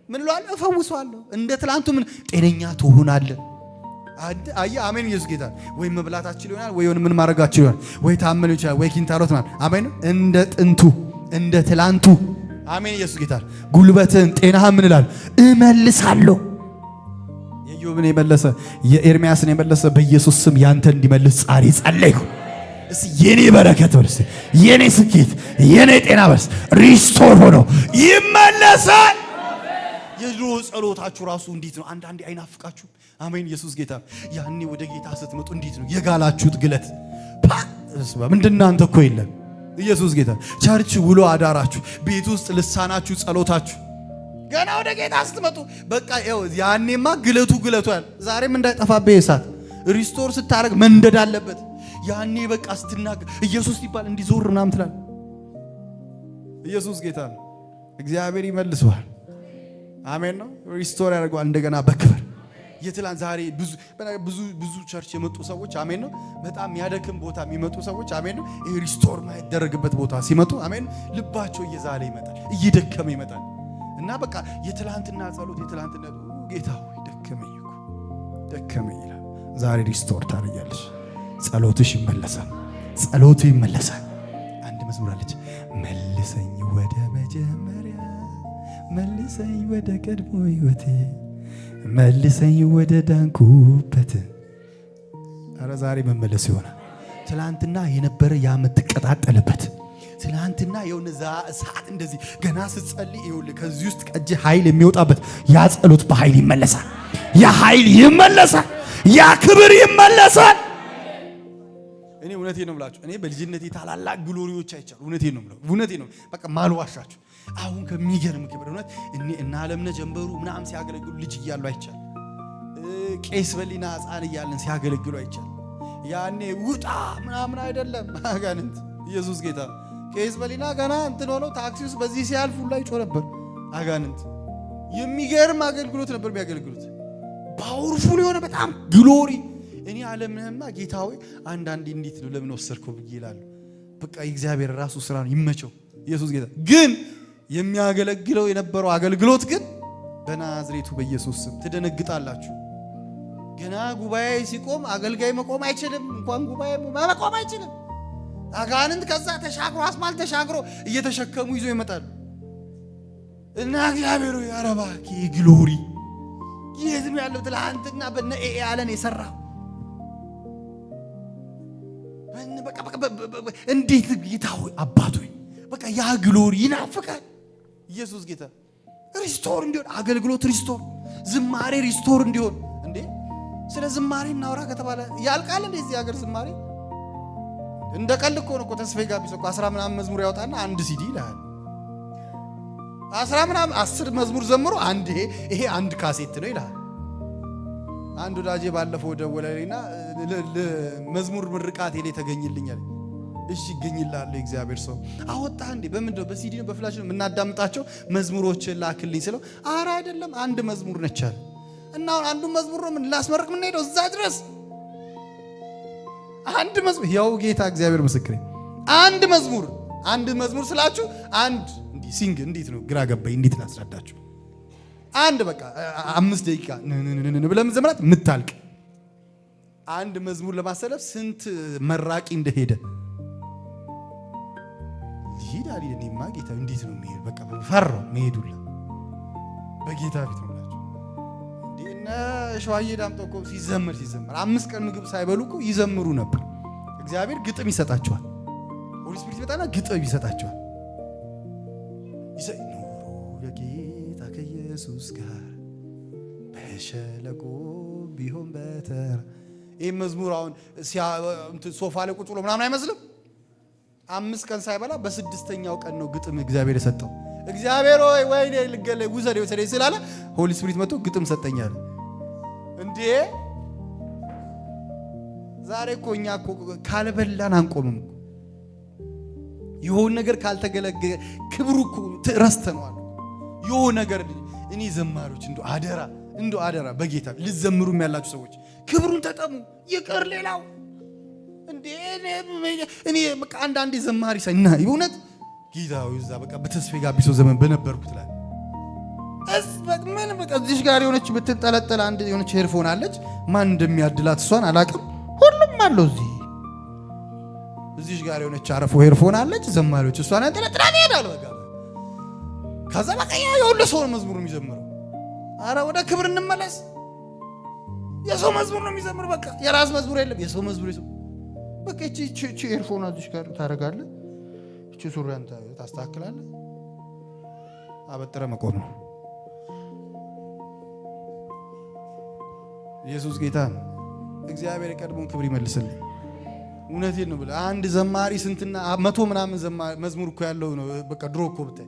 ምን እላለሁ እፈውሰዋለሁ። እንደ ትላንቱ ምን ጤነኛ ትሆናለህ። አሜን ኢየሱስ ጌታ ወይ መብላታችን ይሆናል ወይ ምን ማድረጋችን ይሆናል ወይ ታመን ይችላል ወይ ኪንታሮት ማለት አሜን እንደ ጥንቱ እንደ ትላንቱ አሜን ኢየሱስ ጌታ ጉልበትን ጤናህን ምን እላለሁ እመልሳለሁ። የኢዮብን የመለሰ የኤርሚያስን የመለሰ በኢየሱስ ስም ያንተ እንዲመልስ ጻሪ ጸለይኩ። እስቲ የኔ በረከት ወርስ የኔ ስኬት የኔ ጤና በርስ ሪስቶር ሆኖ ይመለሳል። የድሮ ጸሎታችሁ ራሱ እንዴት ነው? አንዳንዴ አይናፍቃችሁ? አሜን ኢየሱስ ጌታ ያኔ ወደ ጌታ ስትመጡ እንዴት ነው የጋላችሁት ግለት ምንድነው? አንተ እኮ የለም ኢየሱስ ጌታ ቸርች ውሎ አዳራችሁ ቤት ውስጥ ልሳናችሁ ጸሎታችሁ ገና ወደ ጌታ ስትመጡ በቃ ይኸው ያኔማ ግለቱ ያለ ዛሬም እንዳይጠፋብህ እሳት ሪስቶር ስታረግ መንደድ አለበት። ያኔ በቃ ስትናገር ኢየሱስ ይባል እንዲዞር ምናምን ትላለህ። ኢየሱስ ጌታ ነው። እግዚአብሔር ይመልሰዋል። አሜን ነው። ሪስቶር ያደርገዋል እንደገና በክብር የትላንት ዛሬ ብዙ ቸርች የመጡ ሰዎች አሜን ነው። በጣም ያደክም ቦታ የሚመጡ ሰዎች አሜን ነው። ይሄ ሪስቶር ማይደረግበት ቦታ ሲመጡ አሜን ልባቸው እየዛለ ይመጣል፣ እየደከመ ይመጣል እና በቃ የትላንትና ጸሎት የትላንትና ጌታ ሆይ ደከመኝ ይላል። ዛሬ ሪስቶር ታደርጊያለሽ። ጸሎትሽ ይመለሳል። ጸሎቱ ይመለሳል። አንድ መዝሙር አለች መልሰኝ ወደ መጀመሪያ መልሰኝ ወደ ቀድሞ ሕይወቴ መልሰኝ ወደ ዳንኩበት። ኧረ ዛሬ መመለስ ይሆናል። ትላንትና የነበረ ያ የምትቀጣጠልበት ትላንትና የሆነ ሰዓት እንደዚህ ገና ስትጸልይ ይኸውልህ ከዚህ ውስጥ ቀጅ ኃይል የሚወጣበት ያ ጸሎት በኃይል ይመለሳል። ያ ኃይል ይመለሳል። ያ ክብር ይመለሳል። እኔ እውነቴን ነው የምላችሁ። እኔ በልጅነቴ ታላላቅ ግሎሪዎች አይቻሉ። እውነቴን ነው የምለው። እውነቴን ነው በቃ ማልዋሻችሁ። አሁን ከሚገርም ክብር እውነት እና አለምነህ ጀንበሩ ምናምን ሲያገለግሉ ልጅ እያሉ አይቻል። ቄስ በሊና ሕፃን እያለን ሲያገለግሉ አይቻል። ያኔ ውጣ ምናምን አይደለም አጋንንት። ኢየሱስ ጌታ። ቄስ በሊና ገና እንትን ሆነው ታክሲ ውስጥ በዚህ ሲያልፉ ላይ ጮህ ነበር አጋንንት። የሚገርም አገልግሎት ነበር የሚያገለግሉት። ፓወርፉል የሆነ በጣም ግሎሪ። እኔ አለምነህማ ጌታ ሆይ አንዳንዴ እንዴት ነው ለምን ወሰድከው ብዬ እላለሁ። በቃ የእግዚአብሔር ራሱ ስራ ነው ይመቸው። ኢየሱስ ጌታ። ግን የሚያገለግለው የነበረው አገልግሎት ግን በናዝሬቱ በኢየሱስ ስም ትደነግጣላችሁ። ገና ጉባኤ ሲቆም አገልጋይ መቆም አይችልም። እንኳን ጉባኤ መቆም አይችልም። አጋንንት ከዛ ተሻግሮ አስማል ተሻግሮ እየተሸከሙ ይዞ ይመጣሉ። እና እግዚአብሔር ያረባ ግሎሪ የት ነው ያለው? ትላንትና በነ ያለን የሰራው እንዴት ጌታ ሆይ አባት ሆይ በቃ ያ ግሎሪ ይናፍቃል። ኢየሱስ ጌታ። ሪስቶር እንዲሆን አገልግሎት ሪስቶር፣ ዝማሬ ሪስቶር እንዲሆን። እንዴ ስለ ዝማሬ እናውራ ከተባለ ያልቃል እንዴ? እዚህ ሀገር ዝማሬ እንደ ቀልድ እኮ ነው እኮ። ተስፋዬ ጋቢሶ እኮ 10 ምናምን መዝሙር ያወጣና አንድ ሲዲ ይላል። 10 ምናምን 10 መዝሙር ዘምሮ አንድ ይሄ አንድ ካሴት ነው ይላል። አንድ ወዳጄ ባለፈው ደወለልኝና መዝሙር ምርቃት ሄደ ተገኝልኛል። እሺ ይገኝልሃል እግዚአብሔር ሰው አወጣ እንዴ? በምንድነው? በሲዲ ነው በፍላሽ ነው የምናዳምጣቸው መዝሙሮችን ላክልኝ ስለው አረ አይደለም አንድ መዝሙር ነች አለ። እና አንዱ መዝሙር ነው ምን ላስመርቅ ምን ሄደው እዛ ድረስ አንድ መዝሙር። ያው ጌታ እግዚአብሔር ምስክሬ አንድ መዝሙር ስላችሁ አንድ እንዲህ ሲንግ እንዴት ነው ግራ ገባኝ። እንዴት ላስረዳችሁ? አንድ በቃ 5 ደቂቃ ብለን ዘመናት ምታልቅ አንድ መዝሙር ለማሰለፍ ስንት መራቂ እንደሄደ ይሄዳል። እኔማ ጌታ እንዴት ነው የሚሄድ? በቃ ፈራው መሄዱላ በጌታ ፊት ነው ብላችሁ እንዴና ሸዋዬ ዳምጠው እኮ ሲዘምር 5 ቀን ምግብ ሳይበሉ እኮ ይዘምሩ ነበር። እግዚአብሔር ግጥም ይሰጣቸዋል። ሆሊ ስፒሪት በጣም ግጥም ይሰጣቸዋል። የጌታ ከኢየሱስ ጋር በሸለቆ ቢሆን በተራ። ይህ መዝሙር አሁን ሶፋ ላይ ቁጭ ብሎ ምናምን አይመስልም። 5 ቀን ሳይበላ በ6ኛው ቀን ነው ግጥም እግዚአብሔር የሰጠው። እግዚአብሔር ሆይ ወይኔ ልገለ ውሰደው ስላለ ሆሊ ስፒሪት መጥቶ ግጥም ሰጠኛል። እንዴ ዛሬ እኮ እኛ እኮ ካልበላን አንቆምም። የሆነ ነገር ካልተገለገለ ክብሩ እኮ ረስተነዋል። የሆነ ነገር እኔ ዘማሪዎች እንደው አደራ በጌታ ልዘምሩም ያላችሁ ሰዎች ክብሩን ተጠሙ። ይቅር ሌላው እንዴ እኔ በቃ አንዳንዴ ዘማሪ ሳይና ይሁንት ጌታው ይዛ በቃ በተስፋዬ ጋቢሶ ዘመን በነበርኩት ላይ ምን በቃ እዚህ ጋር የሆነች ብትንጠለጠል አንድ የሆነች ሄርፎን አለች። ማን እንደሚያድላት እሷን አላውቅም። ሁሉም አለው እዚህ ጋር የሆነች አረፎ ሄርፎን አለች። ዘማሪዎች እሷን አንጠለጥላ ይሄዳሉ። በቃ ከዛ በቃ የሁሉ ሰው መዝሙር ነው የሚዘምረው። አረ ወደ ክብር እንመለስ። የሰው መዝሙር ነው የሚዘምር። በቃ የራስ መዝሙር የለም። የሰው መዝሙር በቃ እቺ ሄርፎን አለች ጋር ታረጋለህ። እቺ ሱሪያን ታስተካክላለህ። አበጥረ መቆም ነው። ኢየሱስ ጌታ ነው። እግዚአብሔር የቀድሞውን ክብር ይመልስልኝ። እውነቴን ነው ብለህ አንድ ዘማሪ ስንትና 100 ምናምን መዝሙር እኮ ያለው ነው። በቃ ድሮ እኮ ብታይ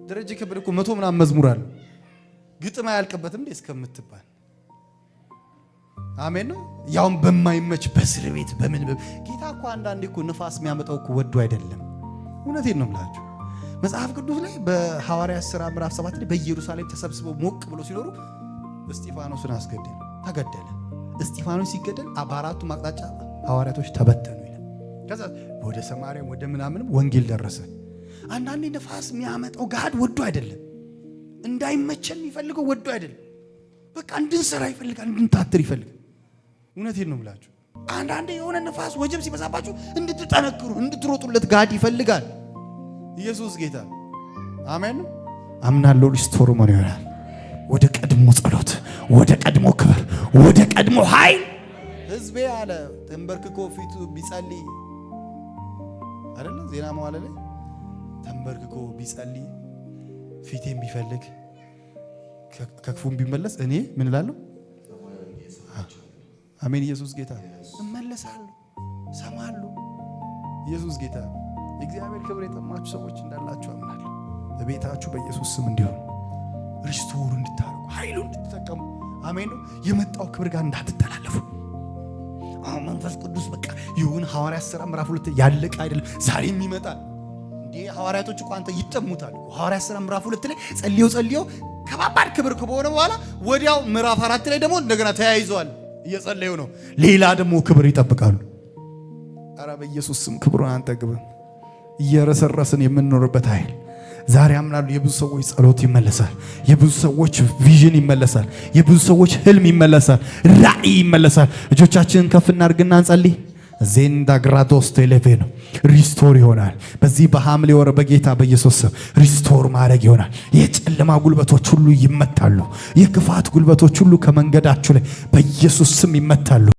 ደረጀ ከበደ እኮ 100 ምናምን መዝሙር አለው። ግጥም አያልቅበትም እንዴ እስከምትባል አሜን ነው። ያውም በማይመች በእስር ቤት በምን ጌታ እኮ አንዳንዴ እኮ ንፋስ የሚያመጣው እኮ ወዶ አይደለም። እውነቴን ነው የምላችሁ። መጽሐፍ ቅዱስ ላይ በሐዋርያት ሥራ ምዕራፍ 7 ላይ በኢየሩሳሌም ተሰብስበው ሞቅ ብሎ ሲኖሩ እስጢፋኖስን ተገደለ። እስጢፋኖስ ሲገደል በአራቱ አቅጣጫ ሐዋርያቶች ተበተኑ ይላል። ከዛ ወደ ሰማርያም ወደ ምናምንም ወንጌል ደረሰ። አንዳንዴ ንፋስ የሚያመጣው ጋድ ወዶ አይደለም። እንዳይመቸን የሚፈልገው ወዶ አይደለም። በቃ እንድንሰራ ይፈልጋል፣ እንድንታትር ይፈልጋል። እውነቴን ነው የምላችሁ። አንዳንዴ የሆነ ንፋስ ወጀብ ሲበዛባችሁ እንድትጠነክሩ እንድትሮጡለት ጋድ ይፈልጋል። ኢየሱስ ጌታ አሜን። አምናለሁ ሪስቶር ምን ይሆናል? ወደ ቀድሞ ጸሎት፣ ወደ ቀድሞ ክብር፣ ወደ ቀድሞ ኃይል ህዝቤ አለ ተንበርክኮ ፊቱ ቢጸልይ አይደለ ዜና መዋዕል ላይ ተንበርክኮ ቢጸልይ ፊቴን ቢፈልግ ከክፉም ቢመለስ እኔ ምን እላለሁ? አሜን። ኢየሱስ ጌታ። እመለሳለሁ፣ ሰማለሁ። ኢየሱስ ጌታ። የእግዚአብሔር ክብር የጠማችሁ ሰዎች እንዳላችሁ አምናለሁ። በቤታችሁ በኢየሱስ ስም እንዲሆን ሪስቶር እንድታረጉ ኃይሉን እንድትጠቀሙ አሜን። የመጣው ክብር ጋር እንዳትተላለፉ። አሁን መንፈስ ቅዱስ በቃ ይሁን ሐዋርያት ሥራ ምዕራፍ 2 ያለቀ አይደለም፣ ዛሬም ይመጣል። እንዴ ሐዋርያቶች እኮ አንተ ይጠሙታል። ሐዋርያት ሥራ ምዕራፍ 2 ላይ ጸልዮ ከባባድ ክብር ከሆነ በኋላ ወዲያው ምዕራፍ 4 ላይ ደግሞ እንደገና ተያይዘዋል። እየጸለዩ ነው። ሌላ ደግሞ ክብር ይጠብቃሉ። ኧረ በኢየሱስ ስም ክብሩን አንተ ግብር እየረሰረስን የምንኖርበት ኃይል ዛሬ አምናለሁ። የብዙ ሰዎች ጸሎት ይመለሳል። የብዙ ሰዎች ቪዥን ይመለሳል። የብዙ ሰዎች ህልም ይመለሳል። ራእይ ይመለሳል። እጆቻችንን ከፍ እናድርግና እንጸልይ። ዜንዳ ግራዶስ ቴሌቬ ነው ሪስቶር ይሆናል። በዚህ በሐምሌ ወር በጌታ በኢየሱስ ስም ሪስቶር ማድረግ ይሆናል። የጨለማ ጉልበቶች ሁሉ ይመታሉ። የክፋት ጉልበቶች ሁሉ ከመንገዳችሁ ላይ በኢየሱስ ስም ይመታሉ።